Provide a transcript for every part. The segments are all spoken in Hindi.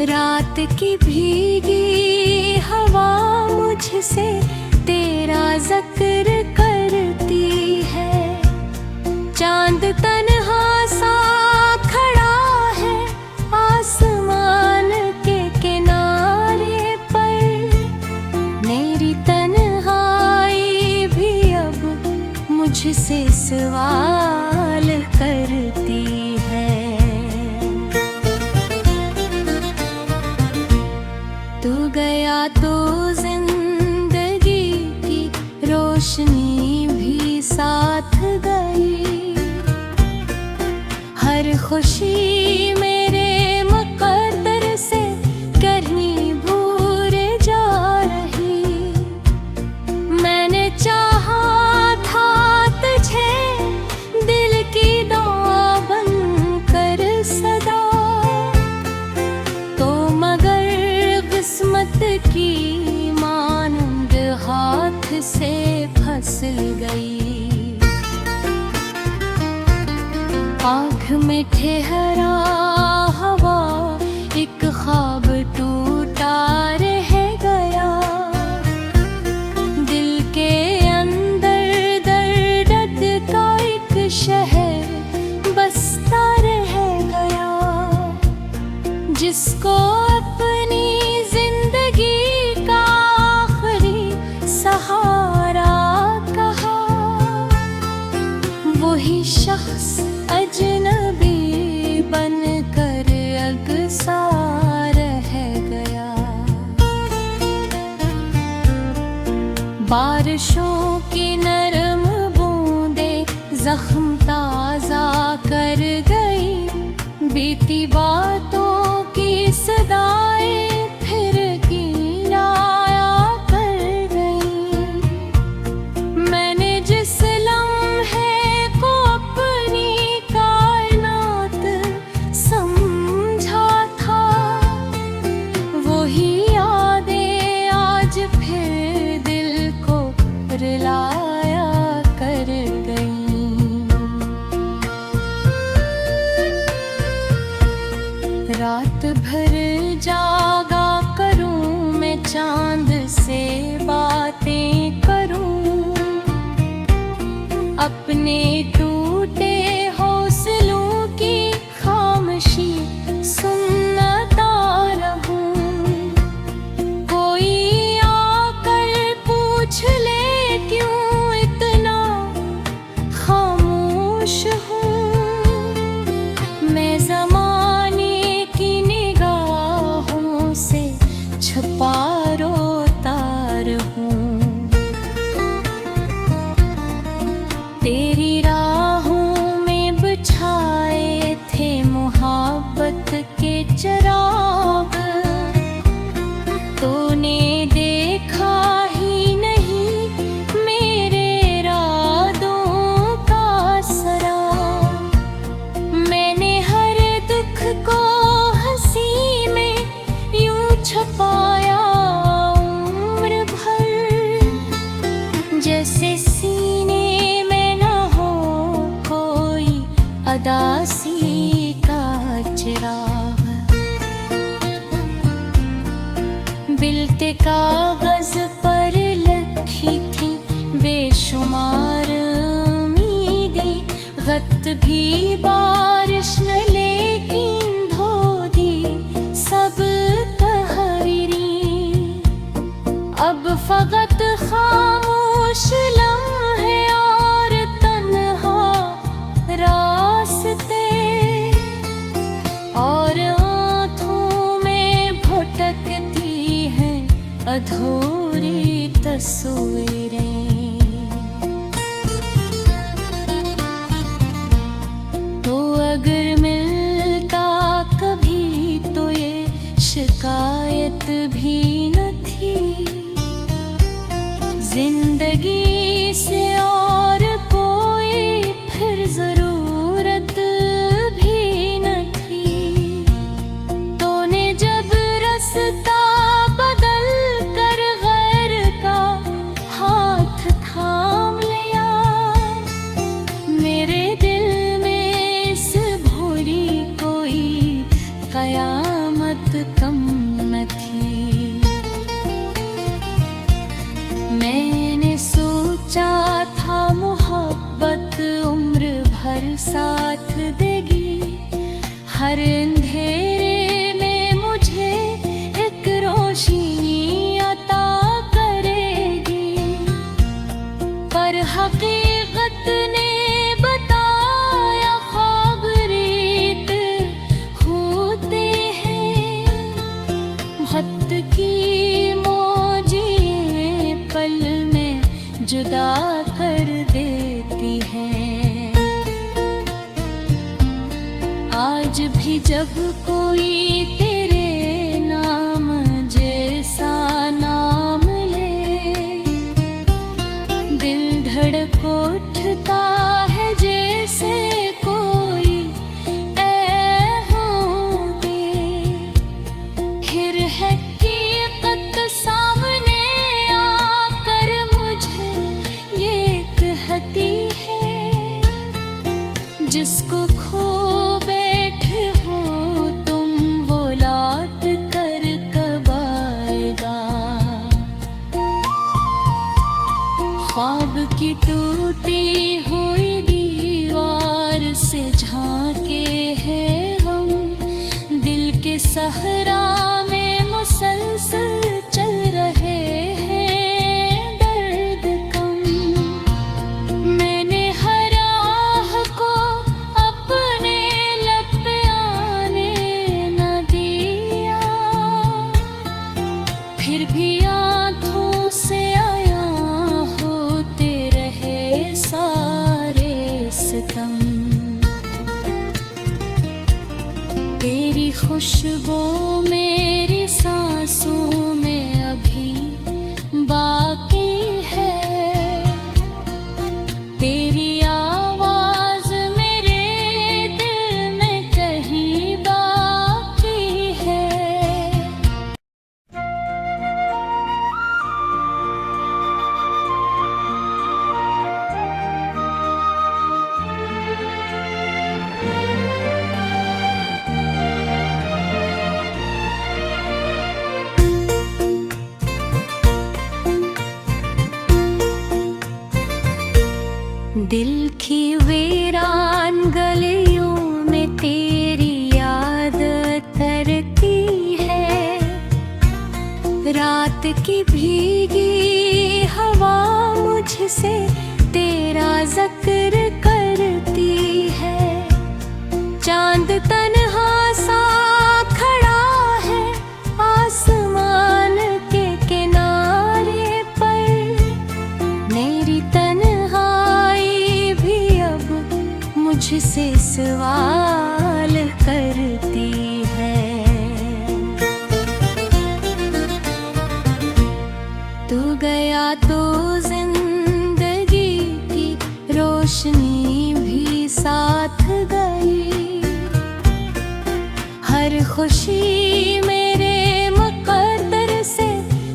रात की भीगी हवा मुझसे तेरा जिक्र करती है। चांद तन्हा सा खड़ा है आसमान के किनारे पर। मेरी तन्हाई भी अब मुझसे सवाल करती है। तू गया तो जिंदगी की रोशनी भी साथ गई। हर खुशी मेरे मुकद्दर से करनी भूल जा रही। मैंने चाहा था तुझे दिल की दुआ बनकर सदा, तो मगर किस्मत की मानंद हाथ से फिसल गई। आँख में ठहरा हवा एक ख्वाब टूटा रह गया। दिल के अंदर दर्द का एक शहर बसता रह गया, जिसको अपनी जिंदगी का आखिरी सहारा कहा। वही शख्स अजनबी बनकर अगसार रह गया। बारिशों की नरम बूंदें जख्म ताजा कर गई। बीती बातों की सदाएं फिर किराया कर गई। मैंने जिस लम्हे को अपनी कायनात समझा था, वही यादें आज फिर दिल को रुलाया कर गई। रात भर जागा करूं मैं, चांद से बातें करूं। अपने टूटे हौसलों की खामोशी सुनता रहूं। कोई आकर पूछ ले क्यों इतना खामोश हूँ। मैं ज़माने की निगाहों से छुपा रोता रहूं। तेरी राहों में बिछाए थे मोहब्बत के चिराग, तूने देखा ही नहीं मेरे इरादों का सराग। मैंने हर दुख को हंसी में यूं छुपाया उम्र भर, जैसे सीने में न हो कोई अदासी का चिराग। बिलते कागज पर लिखी थी बेशुमार उम्मीदें। गत भी बारिश न लेकिन धो दी सब तहरीरी। अब फकत खामोश लम्हे और तन्हा रास्ते, और आँखों में भटकती हैं अधूरी तस्वीरें। तो अगर मिलता कभी तो ये शिकायत भी न थी। जिंदगी से और कोई फिर जरूरत भी न थी। तूने जब रास्ता बदल कर गैर का हाथ थाम लिया, मेरे दिल में इस भूरी कोई कयामत बहुत कम न थी। मैंने सोचा था मोहब्बत उम्र भर साथ देगी, हर अंधेरे में मुझे एक रोशनी अता करेगी। पर हकीकत ने बताया ख्वाब रीत होते हैं, वक्त की मौजें पल में जुदा कर देती हैं। आज भी जब कोई तेरे नाम जैसा नाम ले, दिल धड़क उठता है जैसे कोई ऐ होंगे। फिर हकीकत सामने आकर मुझे ये कहती है, जिसको खो बैठे हो तुम वो लौट कर कब आएगा। ख्वाब की टूटी हुई दीवार से झांके हैं हम, दिल के सहरा में मुसलसल चल रहे हैं दर्द कम। मैंने हर आह को अपने लब पे आने न दिया, फिर भी आँखों से आया होते रहे सारे सितम। तेरी खुशबू मेरी सांसों में अभी बाकी है, तेरी आवाज मेरे दिल में कहीं बाकी है। दिल की वीरान गलियों में तेरी याद तरती है, रात की भीगी हवा मुझसे तेरा जिक्र करती है। चांद तन्हा सा खड़ा है आसमान के किनारे पर, मेरी तन्हाई भी अब मुझसे सवाल करती है। तू गया तो जिंदगी की रोशनी भी साथ गई, हर खुशी मेरे मुकद्दर से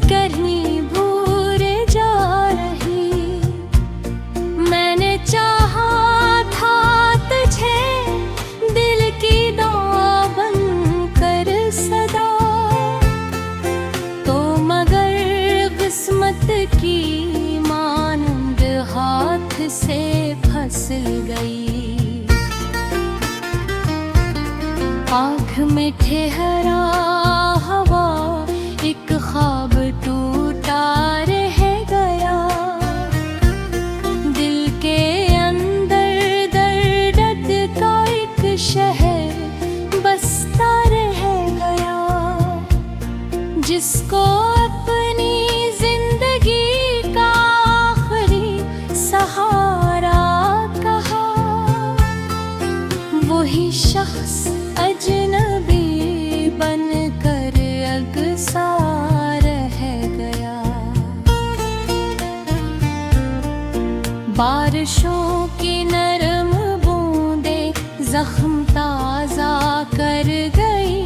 करनी भूल जा रही। मैंने चाहा था तुझे दिल की दुआ बनकर सदा, तो मगर किस्मत की मानंद हाथ से फिसल गई। आँख में ठहरा हवा एक ख्वाब टूटा रह गया, दिल के अंदर दर्द का एक शहर बसता रह गया, जिसको अपनी जिंदगी का आखिरी सहारा कहा, वही शख्स अजनबी बनकर अगसा रह गया। बारिशों की नरम बूंदें जख्म ताजा कर गई,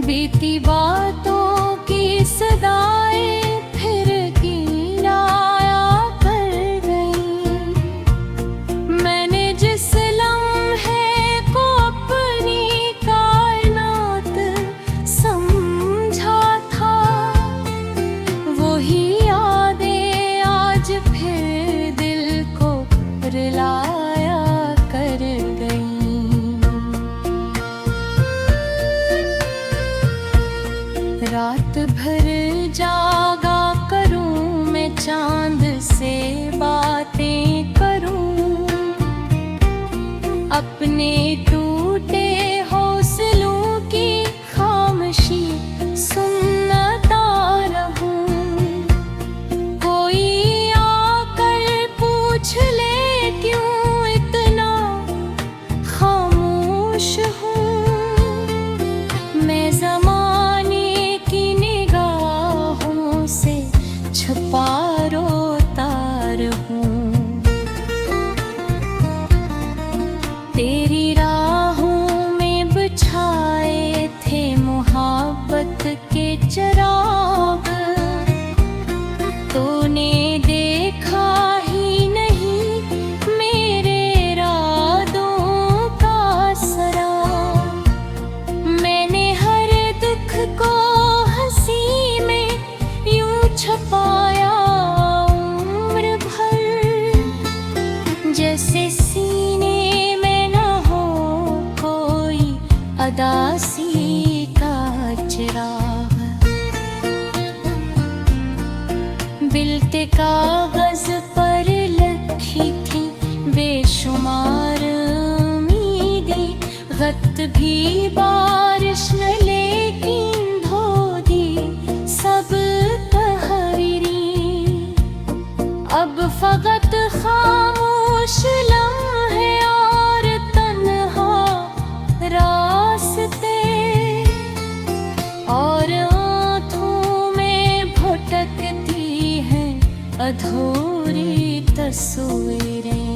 बीती बातों की सदाएं फिर किनाया कर गई। मैंने जिस लम्हे को अपनी कायनात रात भर जागा करूं मैं, चांद से बातें करूं, अपने टूटे हौसलों की खामोशी सुनता रहूं। कोई आकर पूछ ले क्यों इतना खामोश हूँ, मैं ज़माने की निगाहों से छुपा रोता रहूं। तेरी राहों में बिछाए थे मोहब्बत के चिराग, तूने देखा ही नहीं मेरे इरादों का सराग। मैंने हर दुख को हंसी में यूं छुपाया उम्र भर, जैसे सीने में न हो कोई अदासी का चिराग। बिलते कागज पर लिखी थी बेशुमार उम्मीदें, गत भी बारिश न लेकिन धो दी सब तहरीरी। अब फकत खामोश लम्हे और तन्हा रास्ते, और आँखों में भटकती हैं अधूरी तस्वीरें।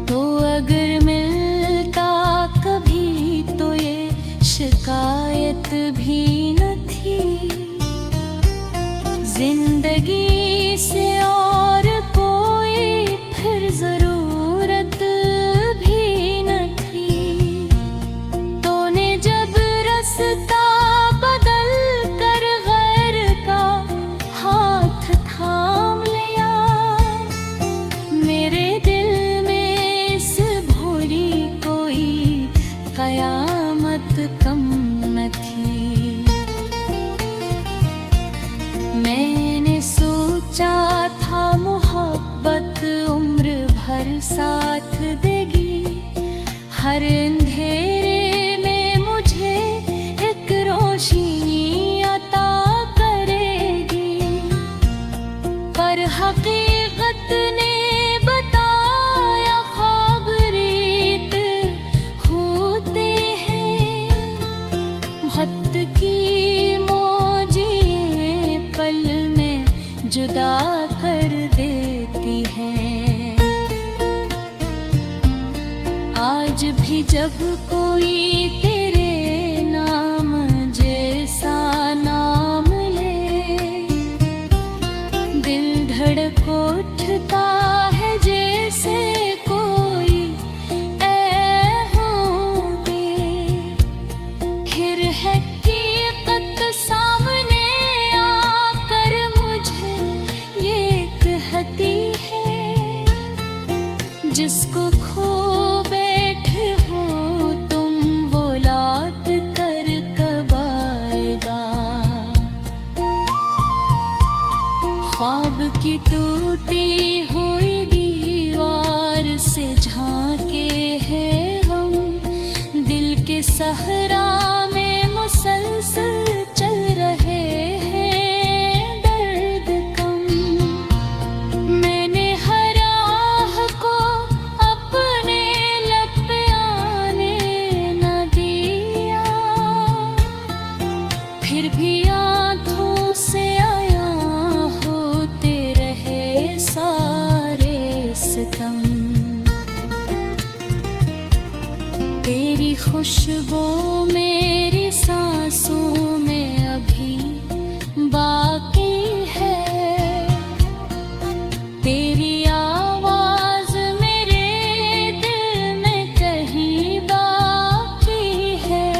तो अगर मिलता कभी तो ये शिकायत भी न थी, जिंदगी से और कोई फिर जरूरत भी न थी। तूने जब रास्ता बदल कर गैर का हाथ थाम लिया, मेरे दिल में इस भोरी कोई कयामत कम न थी। मैंने सोचा था मोहब्बत उम्र भर साथ देगी, हर अंधेरे में मुझे एक रोशनी अता करेगी। पर हकीकत ने बताया ख्वाब रीत होते हैं, वक्त की मौजें पल में जुदा कर देती हैं। आज भी जब कोई तेरे नाम जैसा नाम ले, दिल धड़क उठता है जैसे कोई ऐ होंगे। फिर हकीकत सामने आकर मुझे ये कहती है, जिसको खो बैठे हो तुम वो लौट कर कब आएगा। ख्वाब की टूटी हुई दीवार से झांके हैं हम, दिल के सहरा में मुसलसल चल रहे हैं दर्द कम। मैंने हर आह को अपने लब पे आने न दिया, फिर भी आँखों से आया होते रहे सारे सितम। तेरी खुशबू मेरी सांसों में अभी बाकी है, तेरी आवाज मेरे दिल में कहीं बाकी है।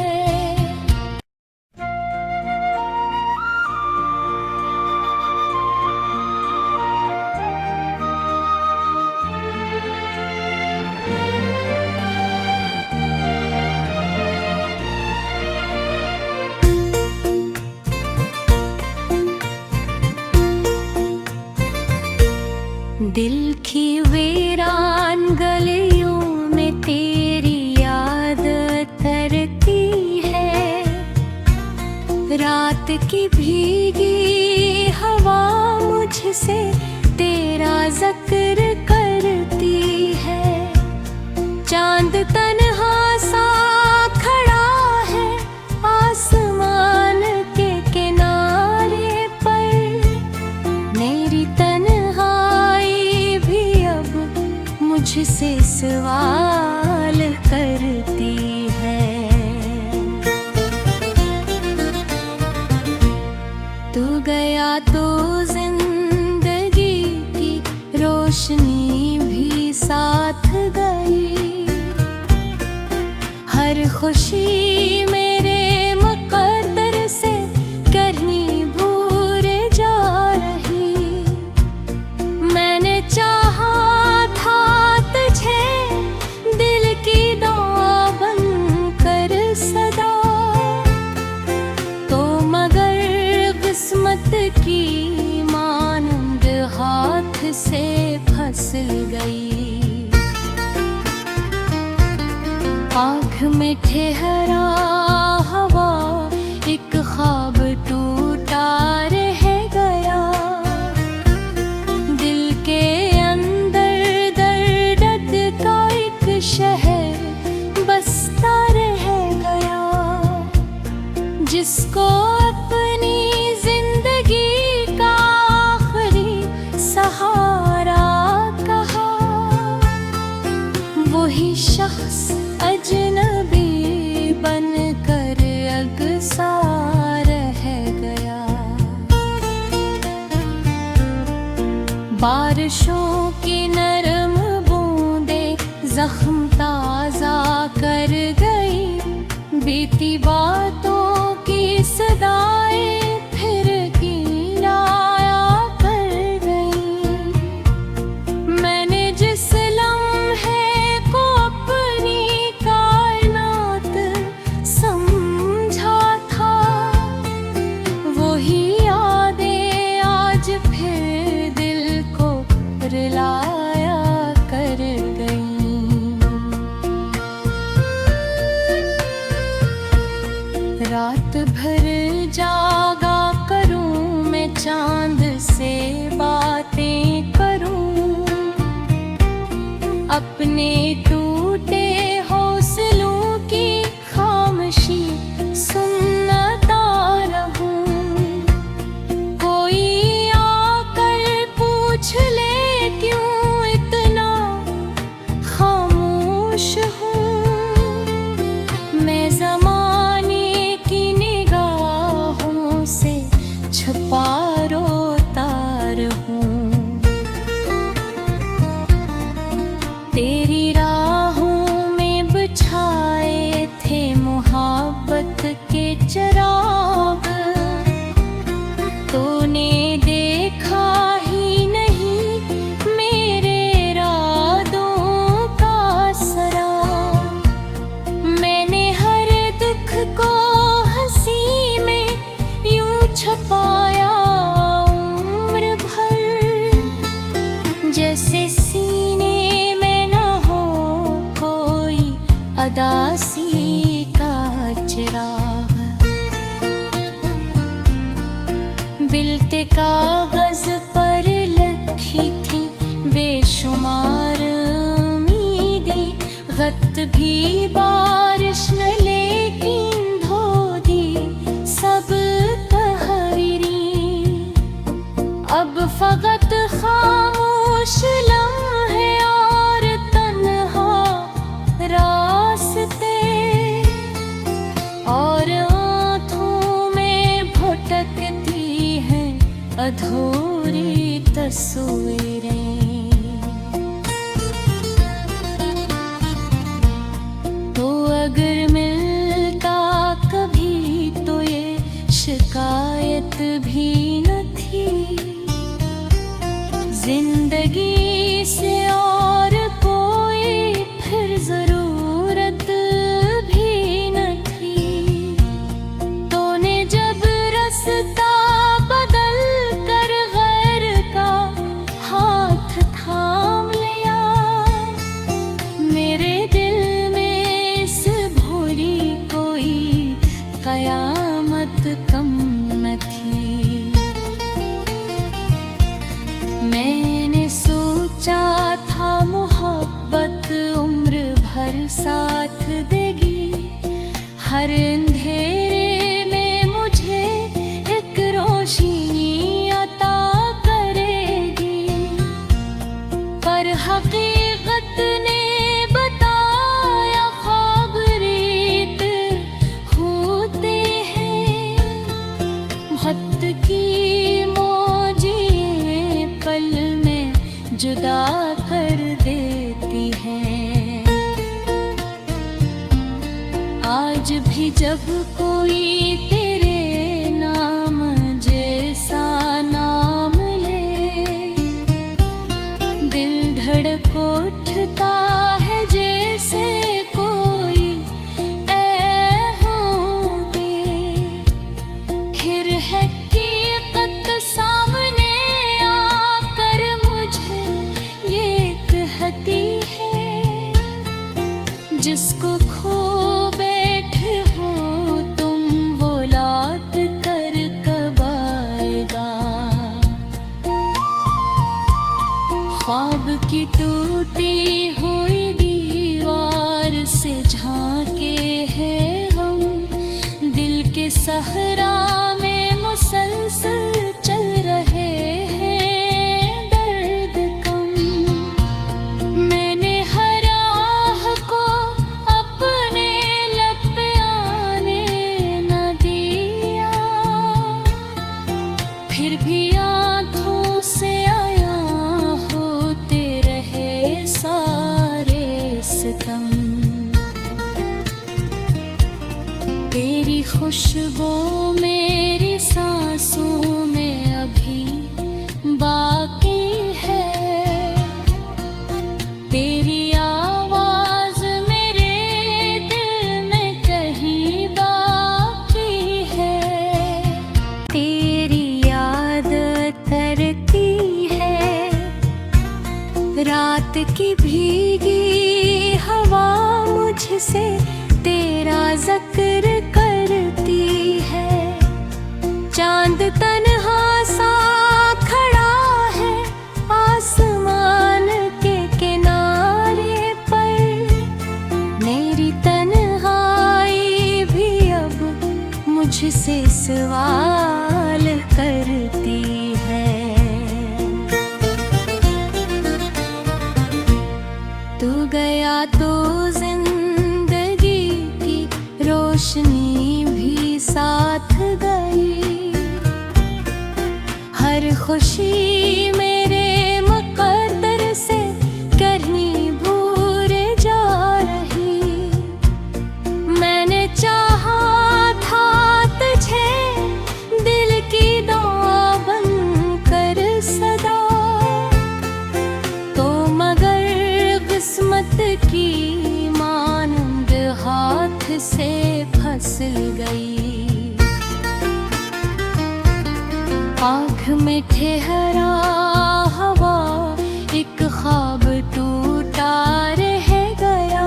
की भीगी हवा मुझसे तेरा जिक्र करती है। चांद तन्हा सा खड़ा है आसमान के किनारे पर। मेरी तन्हाई भी अब मुझसे सवाल करती है। तू गया तो जिंदगी की रोशनी भी साथ गई। हर खुशी मेरे मुकद्दर से करनी भूल जा रही। मैंने चाहा था तुझे दिल की दुआ बनकर सदा, तो मगर किस्मत की मानंद हाथ से फिसल गई। आँख में ठहरा हवा एक ख्वाब टूटा रह गया। दिल के अंदर दर्द का एक शहर बसता रह गया, जिसको अपनी जिंदगी का आखिरी सहारा कहा। वही शख्स अजनबी बनकर अगसार रह गया। बारिशों की नरम बूंदें जख्म ताजा कर गई। बीती बातों की सदाएं फिर किराया कर गई। मैंने जिस लम्हे को अपनी कायनात समझा था, वही यादें आज फिर दिल को रुलाया कर गई। रात भर जागा करूं मैं चांद से बातें करूं। अपने टूटे हौसलों की खामोशी सुनता रहूं। कोई आकर पूछ ले क्यों इतना खामोश हूँ। मैं ज़माने की निगाहों से छुपा रोता रहूं। तेरी राहों में बिछाए थे मोहब्बत के चिराग, तूने देखा ही नहीं मेरे इरादों का सराग। मैंने हर दुख को हंसी में यूं छुपाया उम्र भर, जैसे सीने में न हो कोई अदासी का चिराग। बिलते कागज पर लिखी थी बेशुमार उम्मीदें। गत भी बारिश न लेकिन धो दी सब तहरीरी। अब फकत खामोश लम्हे और तन्हा रास्ते, और आँखों में भटकती हैं अधूरी तस्वीरें। तो अगर मिलता कभी तो ये शिकायत भी न थी। जिंदगी से और कोई फिर जरूरत भी न थी। तूने जब रास्ता बदल कर गैर का हाथ साथ देगी। हर अंधेरे में मुझे एक रोशनी अता करेगी। पर हकीकत ने बताया ख्वाब रीत होते हैं। वक्त की मौजें पल में जुदा कर देती हैं। आज भी जब कोई तेरे नाम जैसा नाम ले, दिल धड़क उठता है जैसे कोई ऐ होंगे। फिर हकीकत सामने आकर मुझे ये कहती है, जिसको खो बैठे हो तुम वो लौट कर कब आएगा। ख्वाब की टूटी हुई दीवार से झांके हैं हम, दिल के सहरा में मुसलसल चल रहे हैं दर्द कम। मैंने हर आह को अपने लब पे आने न दिया, फिर भी आंखों से आया होते रहे सारे सितम। तेरी खुशबू मेरी सांसों में अभी बाकी है। तेरी आवाज मेरे दिल में कहीं बाकी है। तेरी याद तरती है, रात की भीगी हवा मुझसे तेरा जिक्र करती है। चांद तन्हा सा खड़ा है आसमान के किनारे पर। मेरी तन्हाई भी अब मुझसे सवाल करती है। तू गया तो जिंदगी की रोशनी भी साथ गई। हर खुशी मेरे मुकद्दर से करनी भूल जा रही। मैंने चाहा था तुझे दिल की दुआ बनकर सदा, तो मगर किस्मत की मानंद हाथ से फिसल गई। आँख में ठहरा हवा एक ख्वाब टूटा रह गया।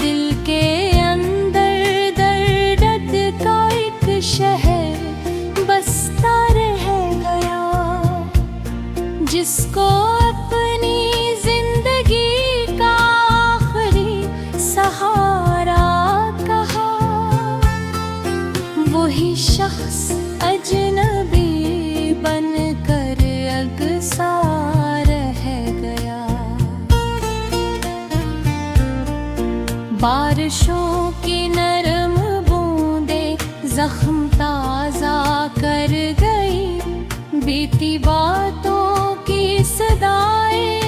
दिल के अंदर दर्द का एक शहर बसता रह गया, जिसको अपनी जिंदगी का आखिरी सहारा कहा। वही शख्स अजनबी बनकर अगसार रह गया। बारिशों की नरम बूंदें जख्म ताजा कर गई। बीती बातों की सदाएं